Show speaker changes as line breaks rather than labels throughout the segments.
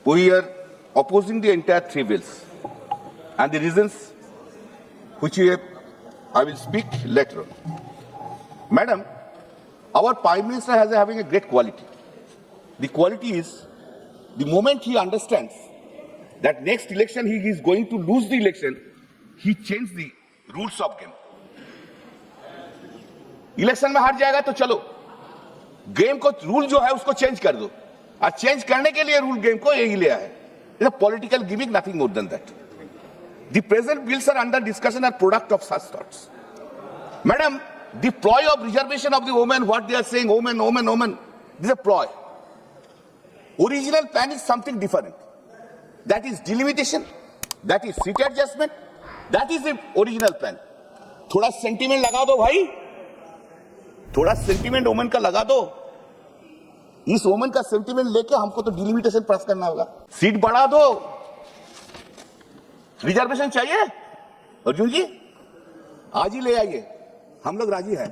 we are opposing the entire three bills, and the reasons which I will speak later on. Madam, our Prime Minister has having a great quality. The quality is the moment he understands that next election he is going to lose the election, he changed the rules of game. Election में हार जाएगा तो चलो game को rule जो है उसको change कर दो, और चेंज करने के लिए रूल गेम को यही ले आए. It's a political gimmick, nothing more than that. The present bills are under discussion are product of such thoughts. Madam, the ploy of reservation of the women, what they are saying, women, this is a ploy. Original plan is something different. That is delimitation, that is seat adjustment, that is the original plan. थोड़ा sentiment लगा दो भाई, थोड़ा sentiment women का लगा दो. इस women का सेंटीमेंट लेके हमको तो डिलिमिटेशन पास करना होगा. सीट बढ़ा दो, रिजर्वेशन चाहिए अर्जुन जी, आज ही ले आइए, हम लोग राजी हैं.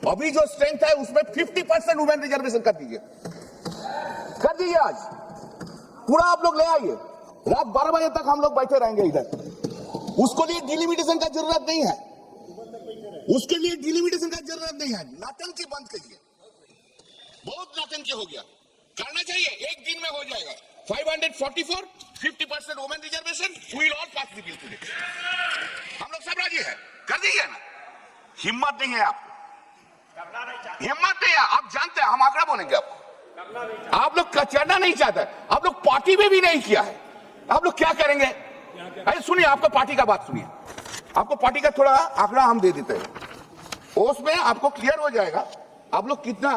अभी जो स्ट्रेंथ है उसमें 50% वुमेन रिजर्वेशन कर दीजिए आज पूरा. आप लोग ले आइए, रात 12 बजे तक हम लोग बैठे रहेंगे इधर. उसको लिए डिलिमिटेशन का जरूरत नहीं है, उसके लिए डिलिमिटेशन का जरूरत नहीं है. नाटंकी बंद करिए, बहुत नाटंकी हो गया. करना चाहिए, एक दिन में हो जाएगा. 544 50% women reservation, we will all pass the bill today. हम लोग सब राजी है, कर दीजिए ना. हिम्मत नहीं है आपको, हिम्मत नहीं है. आप जानते हैं हम आंकड़ा बोलेंगे आपको. आप लोग कचरना नहीं चाहते, आप लोग पार्टी में भी नहीं किया है. आप लोग क्या करेंगे? अरे सुनिए, आपको पार्टी का बात सुनिए. आपको पार्टी का थोड़ा आंकड़ा हम दे देते हैं, उसमें आपको क्लियर हो जाएगा आप लोग कितना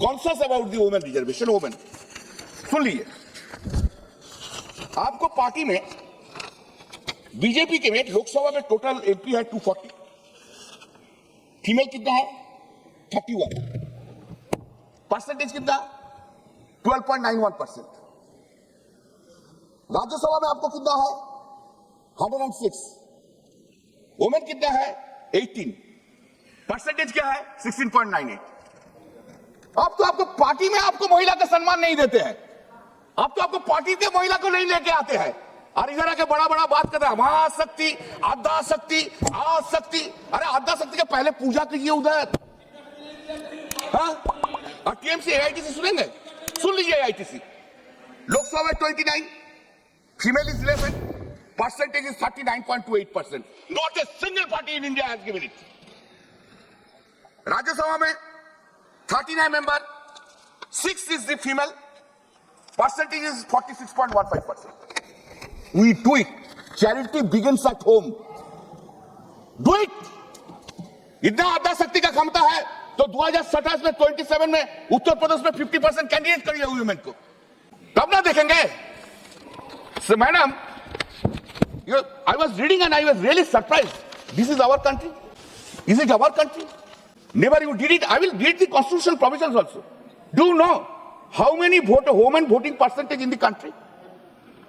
conscious about the women reservation. Women सुन लीजिए, आपको पार्टी में बीजेपी के में लोकसभा में टोटल एमपी है 240, फीमेल कितना है 31, परसेंटेज कितना 12.91%. राज्यसभा में आपको कितना है 106, वुमेन कितना है 18, परसेंटेज क्या है 16.98. अब तो आपको पार्टी में आपको महिला का सम्मान नहीं देते हैं, अब तो आपको पार्टी के महिला को नहीं लेके आते हैं, और इधर आके बड़ा बड़ा बात करते हैं महाशक्ति, आद्या शक्ति, आशक्ति. अरे आद्या शक्ति के पहले पूजा कीजिए उधर. हाँ, और टीएमसी एआईटीसी सुनेंगे, सुन लीजिए. एआईटीसी लोकसभा में 29, female is 11, percentage is 39.28%. Not a single party in India has given it. Rajya Sabha में 39 member, 6 is the female, percentage is 46.15%. We do it. Charity begins at home. Do it. इतना आद्या शक्ति का क्षमता है तो 2027 में 27 में उत्तर प्रदेश में 50% कैंडिडेट करिए वुमेन को, तब ना देखेंगे. So madam, I was reading and I was really surprised. This is our country. Is it our country? Never you did it. I will read the constitutional provisions also. Do you know how many women voting percentage in the country?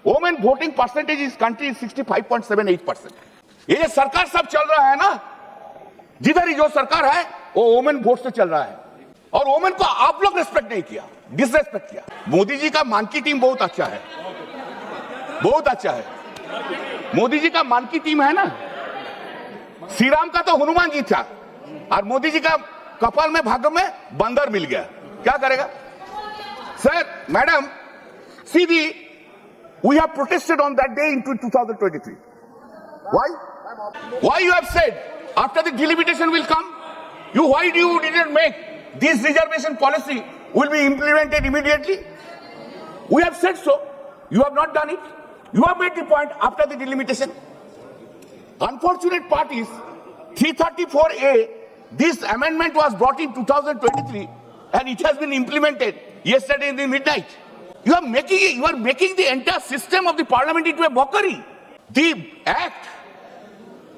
Women voting percentage in country is 65.78%. ये जो सरकार सब चल रहा है ना, जिधर ही जो सरकार है वो वोमेन वोट से चल रहा है, और वोमेन को आप लोग रिस्पेक्ट नहीं किया, डिसरेस्पेक्ट किया. मोदी जी का मान की टीम बहुत अच्छा है, बहुत अच्छा है. मोदी जी का मान की टीम है ना. श्री राम का तो हनुमान जी था, और मोदी जी का कपाल में भाग्य में बंदर मिल गया, क्या करेगा. Sir, madam, see we have protested on that day in 2023. Why you have said after the delimitation will come, why you didn't make this reservation policy will be implemented immediately? We have said so, you have not done it. You have made the point after the delimitation. Unfortunate part is 334A, this amendment was brought in 2023 and it has been implemented yesterday in the midnight. You are making the entire system of the parliament into a mockery. The act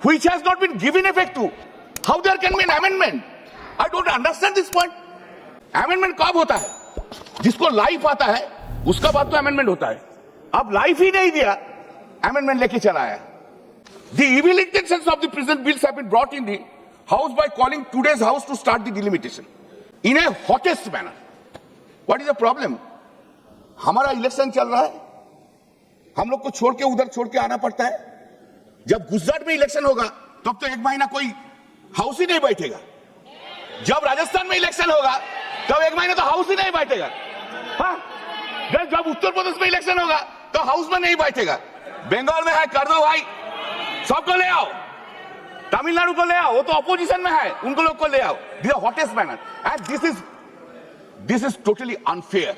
which has not been given effect to, how there can be an amendment? I don't understand this point. Amendment कब होता है? जिसको life आता है उसका बाद तो amendment होता है. अब लाइफ ही नहीं दिया, अमेंडमेंट लेके चला आया. The evil intentions of the present bills have been brought in the House by calling today's House to start the delimitation in a hottest manner. What is the problem? हमारा election चल रहा है, हम लोग को छोड़ के उधर छोड़ के आना पड़ता है। जब गुजरात में इलेक्शन होगा तब तो एक महीना कोई हाउस ही नहीं बैठेगा। जब राजस्थान में इलेक्शन होगा तब एक महीना तो हाउस ही नहीं बैठेगा। हाँ? जब उत्तर प्रदेश में इलेक्शन होगा तो हाउस में नहीं बैठेगा। बंगाल में है, कर दो भाई, सबको ले आओ। तमिलनाडु को ले आओ, वो तो अपोजिशन में है, उनको लोग को ले आओ। This is hottest manner and this is totally unfair.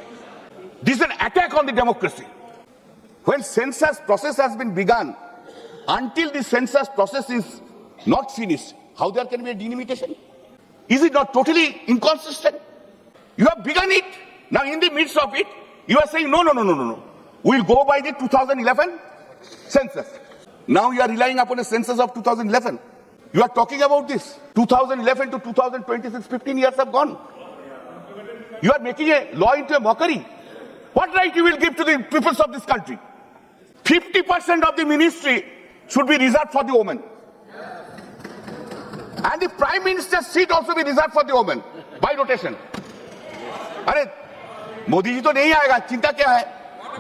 This is an attack on the democracy. When census process has been begun, until the census process is not finished, how there can be a delimitation? Is it not totally inconsistent? You have begun it. Now in the midst of it, you are saying no. We'll go by the 2011 census. Now you are relying upon a census of 2011. You are talking about this. 2011 to 2026, 15 years have gone. You are making a law into a mockery. What right you will give to the peoples of this country? 50% of the ministry should be reserved for the women. And the prime minister's seat also be reserved for the women by rotation. अरे मोदी जी तो नहीं आएगा, चिंता क्या है?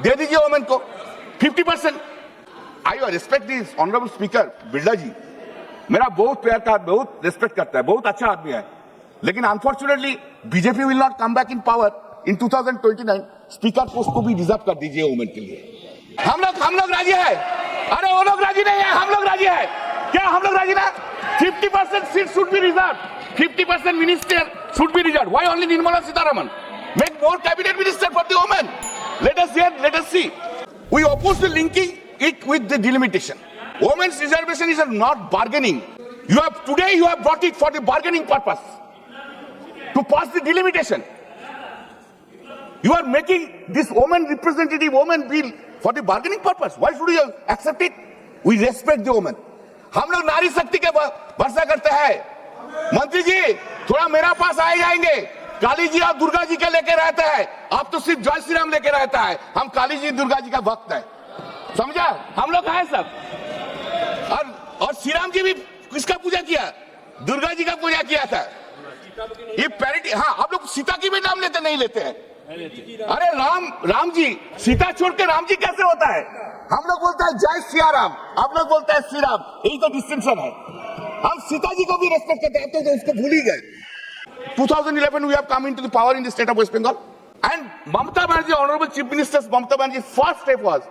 दे दीजिए women को 50%. I respect this honorable speaker Birla जी, मेरा बहुत प्यार का, बहुत रिस्पेक्ट करता है, बहुत अच्छा आदमी है, लेकिन unfortunately BJP will not come back in power in 2029. Speaker post को भी रिजर्व कर दीजिए वुमेन के लिए. हम लोग राजी है. अरे वो लोग राजी नहीं है, हम लोग राजी है. क्या हम लोग राजी ना? 50% seat should be reserve, 50% minister should be reserve. Why only Nirmala Sitharaman? Make more cabinet minister for the women. Let us hear, let us see. We oppose the linking it with the delimitation. Women's reservation is not bargaining. You have brought it for the bargaining purpose to pass the delimitation. You are making this woman representative woman bill for the bargaining purpose. Why should you accept it? We respect the woman. हम लोग नारी शक्ति के भरोसा करते हैं. मंत्री जी थोड़ा मेरा पास आए जाएंगे. काली जी आप दुर्गा जी के लेके रहता है, आप तो सिर्फ जय श्री राम लेके रहता है. हम काली जी दुर्गा जी का भक्त है, समझा? हम लोग हैं सब. और श्री राम जी भी किसका पूजा किया? दुर्गा जी का पूजा किया था. ये पैरिटी. हाँ, आप लोग सीता की भी नाम नहीं लेते हैं. अरे राम जी, सीता छोड़ के राम जी कैसे होता है? हम लोग बोलते हैं जय सिया राम, आप लोग बोलते हैं श्री राम. यही तो डिस्टिंक्शन है. हम सीता जी को भी रेस्पेक्ट करते हैं, तो उसको भूल ही गए. 2011 we have come into the power in the state of West Bengal, and Mamata Banerjee, honorable chief minister Mamata Banerjee, first step was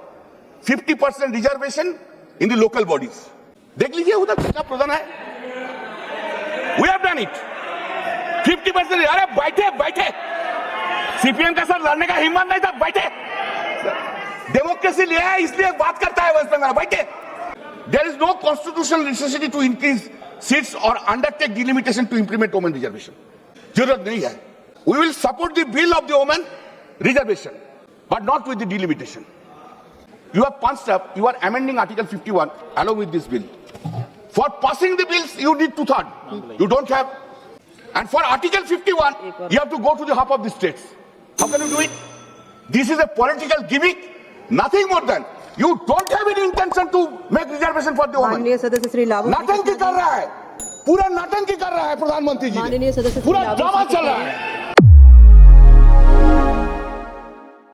50% reservation in the local bodies. देख लीजिए उधर कितना प्रधान है. We have done it. 50%. अरे बैठे CPM का sir लड़ने का हिम्मत नहीं था. बैठे डेमोक्रेसी लिया है इसलिए बात करता है वेस्ट बंगाल. बैठे. There is no constitutional necessity to increase seats or undertake delimitation to implement women reservation. जरूरत नहीं है. We will support the bill of the women reservation, but not with the delimitation. You have punched up. You are amending Article 51 along with this bill. For passing the bills, you need 2/3. You don't have. And for Article 51, you have to go to the hub of the states. How can you do it? This is a political gimmick, nothing more than. You don't have any intention to make reservation for the women.
माननीय सदस्य श्री लाभू
नाटंकी कर रहा है, पूरा नाटंकी कर रहा है प्रधानमंत्री जी.
माननीय सदस्य
पूरा ड्रामा चल रहा है.